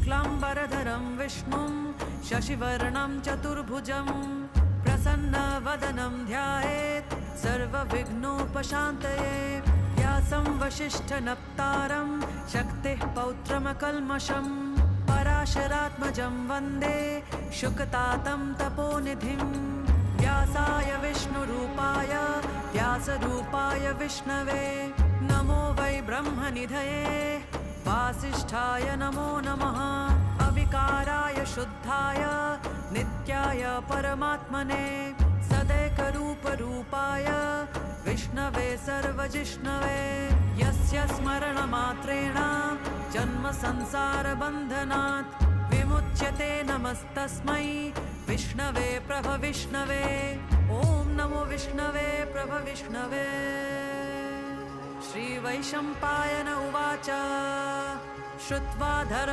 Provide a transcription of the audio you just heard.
शुक्लाम्बरधरं विष्णुं शशिवर्णं चतुर्भुजं प्रसन्नवदनं ध्यायेत् सर्वविघ्नोपशान्तये। व्यासं वसिष्ठनप्तारं शक्तिः पौत्रमकल्मषं पराशरात्मजं वन्दे शुकतातं तपोनिधिं। व्यासाय विष्णुरूपाय व्यासरूपाय विष्णवे नमो वै ब्रह्मनिधये वासिष्ठाय नमो नमः। अविकाराय शुद्धाय नित्याय परमात्मने सदैकरूपरूपाय विष्णवे सर्वजिष्णवे यस्य स्मरणमात्रेण जन्म संसारबन्धनात् विमुच्यते। नमस्तस्मै विष्णवे प्रभविष्णवे। ॐ नमो विष्णवे प्रभविष्णवे। श्रीवैशम्पायन उवाच श्रुत्वा धर्म